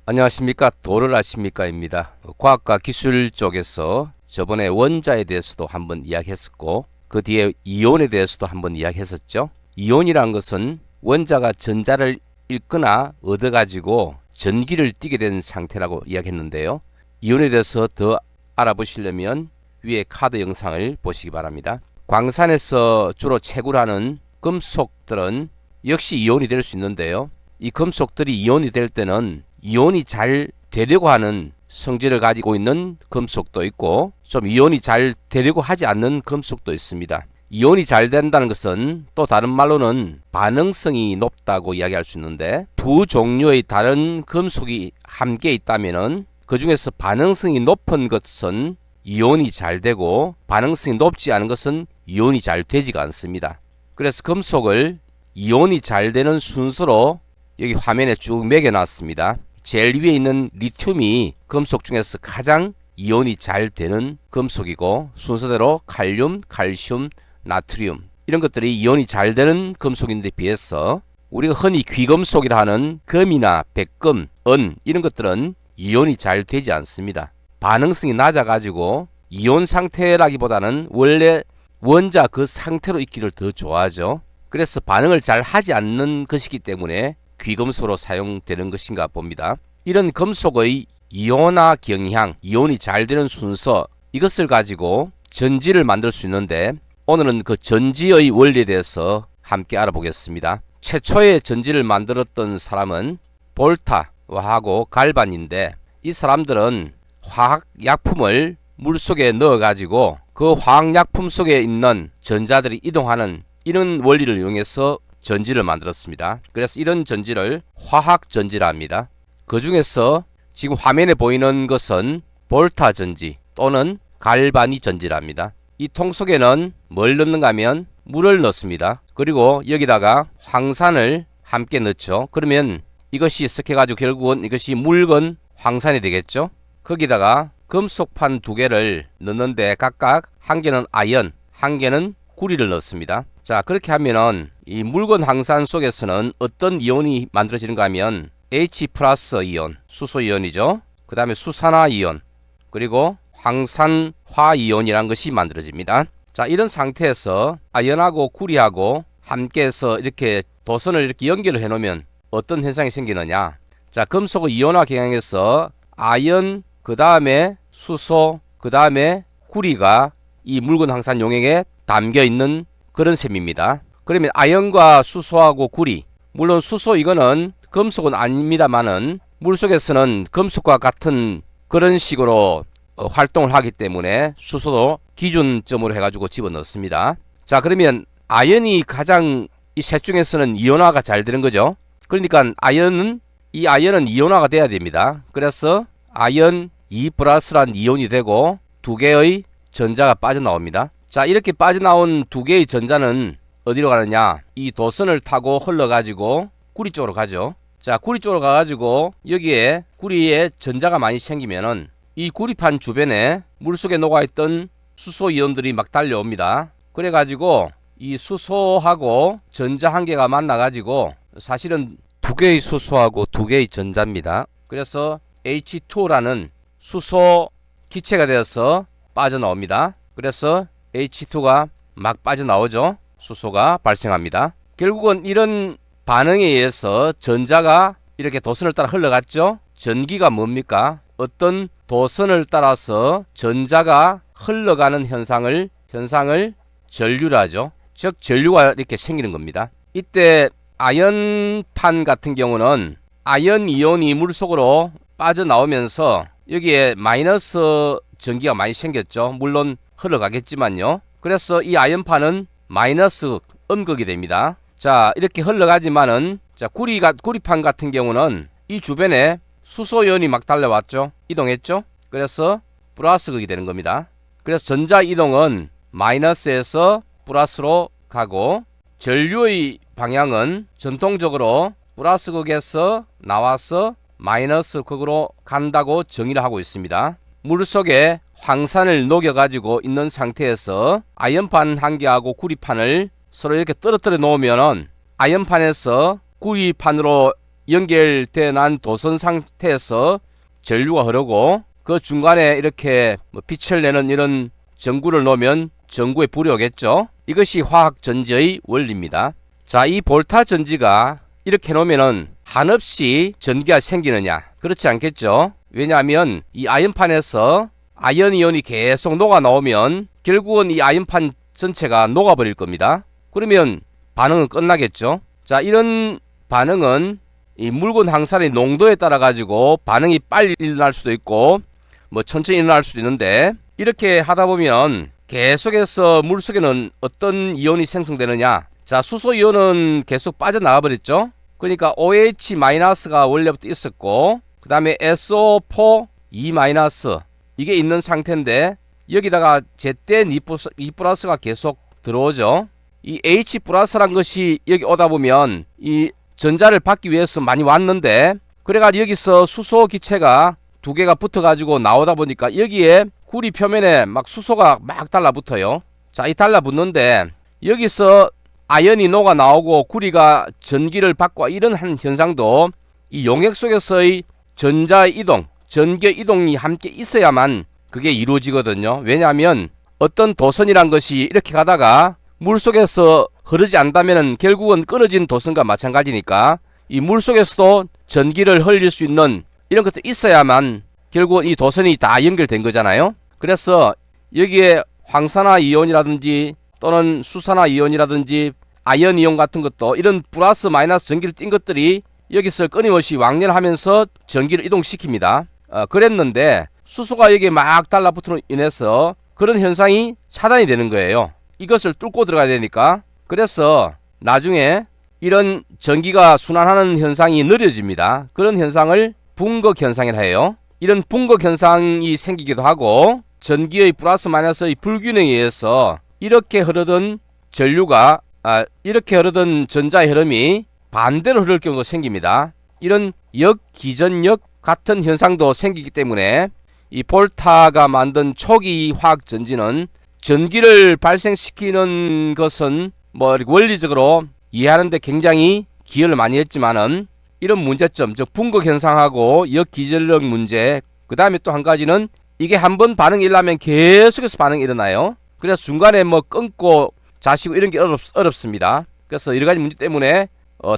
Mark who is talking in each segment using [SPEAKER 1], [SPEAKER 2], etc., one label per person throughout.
[SPEAKER 1] 안녕하십니까. 도를 아십니까입니다. 과학과 기술 쪽에서 저번에 원자에 대해서도 한번 이야기했었고 그 뒤에 이온에 대해서도 한번 이야기했었죠. 이온이란 것은 원자가 전자를 읽거나 얻어가지고 전기를 띠게 된 상태라고 이야기했는데요. 이온에 대해서 더 알아보시려면 위에 카드 영상을 보시기 바랍니다. 광산에서 주로 채굴하는 금속들은 역시 이온이 될 수 있는데요. 이 금속들이 이온이 될 때는 이온이 잘 되려고 하는 성질을 가지고 있는 금속도 있고 좀 이온이 잘 되려고 하지 않는 금속도 있습니다. 이온이 잘 된다는 것은 또 다른 말로는 반응성이 높다고 이야기할 수 있는데 두 종류의 다른 금속이 함께 있다면은 그 중에서 반응성이 높은 것은 이온이 잘 되고 반응성이 높지 않은 것은 이온이 잘 되지가 않습니다. 그래서 금속을 이온이 잘 되는 순서로 여기 화면에 쭉 매겨놨습니다. 제일 위에 있는 리튬이 금속 중에서 가장 이온이 잘 되는 금속이고 순서대로 칼륨, 칼슘, 나트륨 이런 것들이 이온이 잘 되는 금속인데 비해서 우리가 흔히 귀금속이라 하는 금이나 백금, 은 이런 것들은 이온이 잘 되지 않습니다. 반응성이 낮아가지고 이온 상태라기보다는 원래 원자 그 상태로 있기를 더 좋아하죠. 그래서 반응을 잘 하지 않는 것이기 때문에 귀금속으로 사용되는 것인가 봅니다. 이런 금속의 이온화 경향, 이온이 잘 되는 순서 이것을 가지고 전지를 만들 수 있는데 오늘은 그 전지의 원리에 대해서 함께 알아보겠습니다. 최초의 전지를 만들었던 사람은 볼타하고 갈반인데 이 사람들은 화학약품을 물속에 넣어가지고 그 화학약품 속에 있는 전자들이 이동하는 이런 원리를 이용해서 전지를 만들었습니다. 그래서 이런 전지를 화학전지라 합니다. 그 중에서 지금 화면에 보이는 것은 볼타 전지 또는 갈바니 전지라 합니다. 이 통 속에는 뭘 넣는가 하면 물을 넣습니다. 그리고 여기다가 황산을 함께 넣죠. 그러면 이것이 섞여가지고 결국은 이것이 묽은 황산이 되겠죠. 거기다가 금속판 두 개를 넣는데 각각 한 개는 아연, 한 개는 구리를 넣습니다. 자, 그렇게 하면은 이 묽은 황산 속에서는 어떤 이온이 만들어지는가 하면 H 플러스 이온, 수소 이온이죠. 그 다음에 수산화 이온, 그리고 황산화 이온이라는 것이 만들어집니다. 자, 이런 상태에서 아연하고 구리하고 함께해서 이렇게 도선을 이렇게 연결을 해놓으면 어떤 현상이 생기느냐. 자, 금속의 이온화 경향에서 아연, 그 다음에 수소, 그 다음에 구리가 이 묽은 황산 용액에 담겨 있는 그런 셈입니다. 그러면 아연과 수소하고 구리, 물론 수소 이거는 금속은 아닙니다만은 물속에서는 금속과 같은 그런 식으로 활동을 하기 때문에 수소도 기준점으로 해가지고 집어넣습니다. 자, 그러면 아연이 가장 이 셋 중에서는 이온화가 잘 되는 거죠. 그러니까 아연은 이온화가 돼야 됩니다. 그래서 아연 2 플러스란 이온이 되고 두 개의 전자가 빠져나옵니다. 자, 이렇게 빠져나온 두 개의 전자는 어디로 가느냐? 이 도선을 타고 흘러가지고 구리 쪽으로 가죠. 자, 구리 쪽으로 가가지고 여기에 구리에 전자가 많이 생기면은 이 구리판 주변에 물속에 녹아있던 수소 이온들이 막 달려옵니다. 그래가지고 이 수소하고 전자 한 개가 만나가지고 사실은 두 개의 수소하고 두 개의 전자입니다. 그래서 H2라는 수소 기체가 되어서 빠져나옵니다. 그래서 H2가 막 빠져나오죠. 수소가 발생합니다. 결국은 이런 반응에 의해서 전자가 이렇게 도선을 따라 흘러갔죠. 전기가 뭡니까? 어떤 도선을 따라서 전자가 흘러가는 현상을 전류라 하죠. 즉 전류가 이렇게 생기는 겁니다. 이때 아연판 같은 경우는 아연 이온이 물속으로 빠져나오면서 여기에 마이너스 전기가 많이 생겼죠. 물론 흘러가겠지만요. 그래서 이 아연판은 마이너스 음극이 됩니다. 자, 이렇게 흘러가지만은 자, 구리판 같은 경우는 이 주변에 수소이온이 막 달려왔죠. 이동했죠. 그래서 플러스극이 되는 겁니다. 그래서 전자 이동은 마이너스에서 플러스로 가고 전류의 방향은 전통적으로 플러스극에서 나와서 마이너스극으로 간다고 정의를 하고 있습니다. 물속에 황산을 녹여가지고 있는 상태에서 아연판 한 개하고 구리판을 서로 이렇게 떨어뜨려 놓으면은 아연판에서 구리판으로 연결돼 난 도선 상태에서 전류가 흐르고 그 중간에 이렇게 빛을 내는 이런 전구를 놓으면 전구에 불이 오겠죠. 이것이 화학 전지의 원리입니다. 자, 이 볼타 전지가 이렇게 놓으면은 한없이 전기가 생기느냐? 그렇지 않겠죠. 왜냐하면 이 아연판에서 아연 이온이 계속 녹아 나오면 결국은 이 아연판 전체가 녹아버릴 겁니다. 그러면 반응은 끝나겠죠. 자, 이런 반응은 이 묽은 항산의 농도에 따라 가지고 반응이 빨리 일어날 수도 있고 천천히 일어날 수도 있는데, 이렇게 하다 보면 계속해서 물속에는 어떤 이온이 생성되느냐? 자, 수소 이온은 계속 빠져나가 버렸죠. 그러니까 OH-가 원래부터 있었고 그 다음에 SO4 이게 있는 상태인데, 여기다가 제때 E+가 계속 들어오죠. 이 H+란 것이 여기 오다 보면 이 전자를 받기 위해서 많이 왔는데, 그래가지고 여기서 수소 기체가 두 개가 붙어가지고 나오다 보니까 여기에 구리 표면에 막 수소가 막 달라붙어요. 자, 이 달라붙는데 여기서 아연이 녹아 나오고 구리가 전기를 받고 이런 한 현상도 이 용액 속에서의 전자의 이동, 전기의 이동이 함께 있어야만 그게 이루어지거든요. 왜냐하면 어떤 도선이란 것이 이렇게 가다가 물속에서 흐르지 않다면 결국은 끊어진 도선과 마찬가지니까 이 물속에서도 전기를 흘릴 수 있는 이런 것들이 있어야만 결국은 이 도선이 다 연결된 거잖아요. 그래서 여기에 황산화 이온이라든지 또는 수산화 이온이라든지 아연 이온 같은 것도 이런 플러스 마이너스 전기를 띈 것들이 여기서 끊임없이 왕래하면서 전기를 이동시킵니다. 그랬는데 수소가 여기에 막 달라붙으로 인해서 그런 현상이 차단이 되는 거예요. 이것을 뚫고 들어가야 되니까. 그래서 나중에 이런 전기가 순환하는 현상이 느려집니다. 그런 현상을 붕극 현상이라 해요. 이런 붕극 현상이 생기기도 하고, 전기의 플러스 마이너스의 불균형에 의해서 이렇게 흐르던 전류가 이렇게 흐르던 전자의 흐름이 반대로 흐를 경우도 생깁니다. 이런 역기전력 같은 현상도 생기기 때문에 이 볼타가 만든 초기 화학 전지는 전기를 발생시키는 것은 원리적으로 이해하는데 굉장히 기여를 많이 했지만은, 이런 문제점, 즉 붕극 현상하고 역기전력 문제, 그 다음에 또 한 가지는 이게 한번 반응이 일어나면 계속해서 반응이 일어나요. 그래서 중간에 끊고 자시고 이런 게 어렵습니다. 그래서 여러 가지 문제 때문에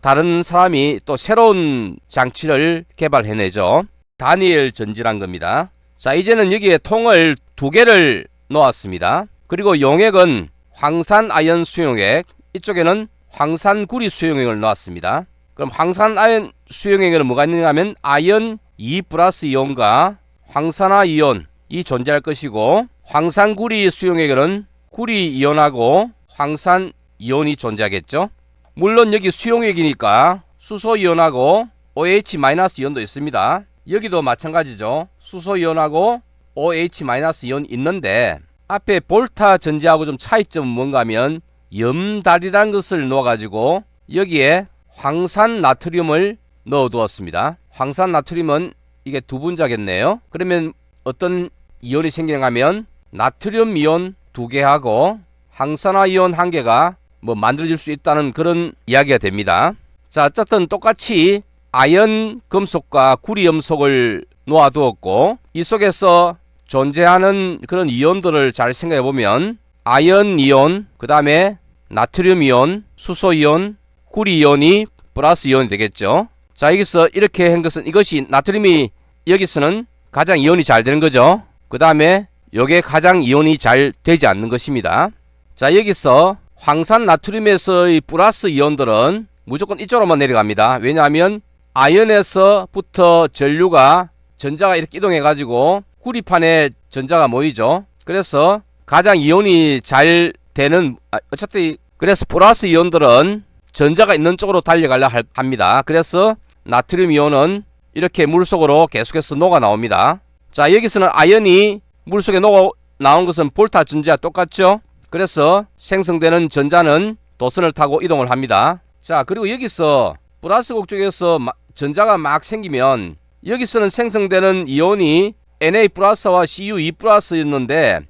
[SPEAKER 1] 다른 사람이 또 새로운 장치를 개발해내죠. 다니엘 전지란 겁니다. 자, 이제는 여기에 통을 두 개를 놓았습니다. 그리고 용액은 황산 아연 수용액, 이쪽에는 황산 구리 수용액을 놓았습니다. 그럼 황산 아연 수용액에는 뭐가 있느냐 하면 아연 2+ 이온과 황산화 이온이 존재할 것이고, 황산 구리 수용액에는 구리 이온하고 황산 이온이 존재하겠죠. 물론 여기 수용액이니까 수소 이온하고 OH- 이온도 있습니다. 여기도 마찬가지죠. 수소 이온하고 OH- 이온이 있는데, 앞에 볼타 전지하고 좀 차이점은 뭔가 하면 염달이라는 것을 넣어가지고 여기에 황산 나트륨을 넣어 두었습니다. 황산 나트륨은 이게 두 분자겠네요. 그러면 어떤 이온이 생기는가 하면 나트륨 이온 2개하고 황산화 이온 1개가 만들어질 수 있다는 그런 이야기가 됩니다. 자, 어쨌든 똑같이 아연 금속과 구리 염속을 놓아두었고, 이 속에서 존재하는 그런 이온들을 잘 생각해 보면 아연 이온, 그 다음에 나트륨 이온, 수소 이온, 구리 이온이 플러스 이온이 되겠죠. 자, 여기서 이렇게 한 것은 이것이 나트륨이 여기서는 가장 이온이 잘 되는 거죠. 그 다음에 요게 가장 이온이 잘 되지 않는 것입니다. 자, 여기서 황산 나트륨에서의 플러스 이온들은 무조건 이쪽으로만 내려갑니다. 왜냐하면 아연에서부터 전자가 이렇게 이동해 가지고 구리판에 전자가 모이죠. 그래서 가장 이온이 잘 되는 어쨌든 그래서 플러스 이온들은 전자가 있는 쪽으로 달려가려 합니다. 그래서 나트륨 이온은 이렇게 물속으로 계속해서 녹아 나옵니다. 자, 여기서는 아연이 물속에 녹아 나온 것은 볼타 전지와 똑같죠. 그래서 생성되는 전자는 도선을 타고 이동을 합니다. 자, 그리고 여기서 플러스극 쪽에서 전자가 막 생기면 여기서는 생성되는 이온이 Na+와 Cu2+였는데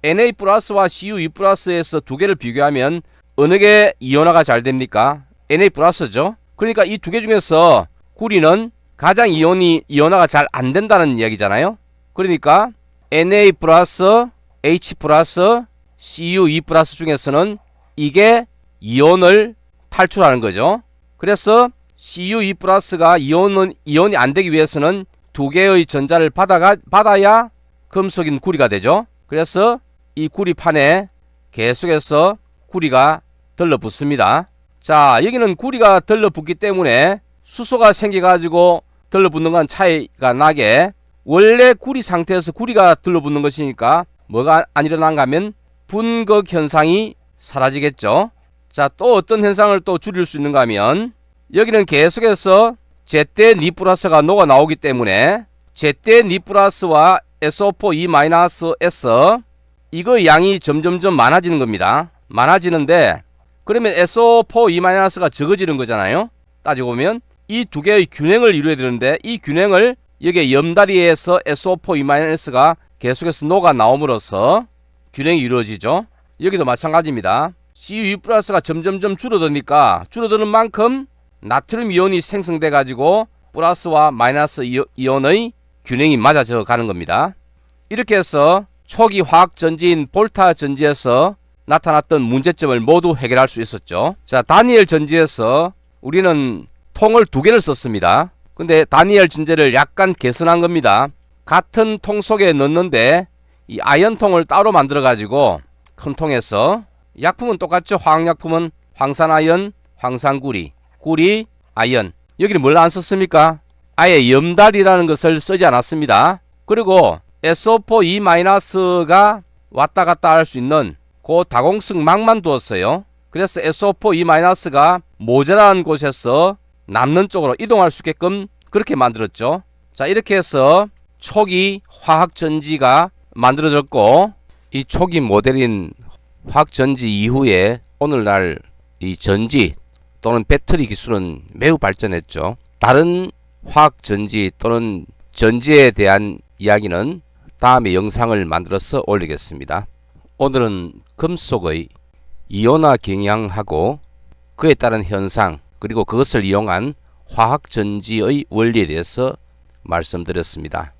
[SPEAKER 1] Na+와 Cu2+에서 두 개를 비교하면 어느 게 이온화가 잘 됩니까? Na+죠. 그러니까 이 두 개 중에서 구리는 가장 이온화가 잘 안 된다는 이야기잖아요. 그러니까 Na 플러스 H 플러스 Cu2 플러스 중에서는 이게 이온을 탈출하는 거죠. 그래서 Cu2 플러스가 이온이 안 되기 위해서는 두 개의 전자를 받아야 금속인 구리가 되죠. 그래서 이 구리판에 계속해서 구리가 들러붙습니다. 자, 여기는 구리가 들러붙기 때문에 수소가 생겨가지고 들러붙는 건 차이가 나게 원래 구리 상태에서 구리가 들러붙는 것이니까 뭐가 안 일어난가 하면 분극 현상이 사라지겠죠. 자, 또 어떤 현상을 또 줄일 수 있는가 하면 여기는 계속해서 제때 니 플러스가 녹아 나오기 때문에 제때 니 플러스와 SO4-2-S 이거 양이 점점점 많아지는 겁니다. 많아지는데 그러면 SO4-2-가 적어지는 거잖아요. 따지고 보면 이 두 개의 균형을 이루어야 되는데 이 균형을 여기에 염다리에서 SO4-2-가 계속해서 녹아 나옴으로써 균형이 이루어지죠. 여기도 마찬가지입니다. Cu2+가 점점점 줄어드니까 줄어드는 만큼 나트륨 이온이 생성돼 가지고 플러스와 마이너스 이온의 균형이 맞아져 가는 겁니다. 이렇게 해서 초기 화학 전지인 볼타 전지에서 나타났던 문제점을 모두 해결할 수 있었죠. 자, 다니엘 전지에서 우리는 통을 두 개를 썼습니다. 근데 다니엘 전지를 약간 개선한 겁니다. 같은 통 속에 넣는데 이 아연통을 따로 만들어 가지고 큰 통에서 약품은 똑같죠. 화학약품은 황산아연, 황산구리, 구리, 아연. 여기는 뭘 안 썼습니까? 아예 염달이라는 것을 쓰지 않았습니다. 그리고 SO4-2-가 왔다 갔다 할 수 있는 그 다공성막만 두었어요. 그래서 SO4-2-가 모자란 곳에서 남는 쪽으로 이동할 수 있게끔 그렇게 만들었죠. 자, 이렇게 해서 초기 화학전지가 만들어졌고 이 초기 모델인 화학전지 이후에 오늘날 이 전지 또는 배터리 기술은 매우 발전했죠. 다른 화학전지 또는 전지에 대한 이야기는 다음에 영상을 만들어서 올리겠습니다. 오늘은 금속의 이온화 경향하고 그에 따른 현상 그리고 그것을 이용한 화학전지의 원리에 대해서 말씀드렸습니다.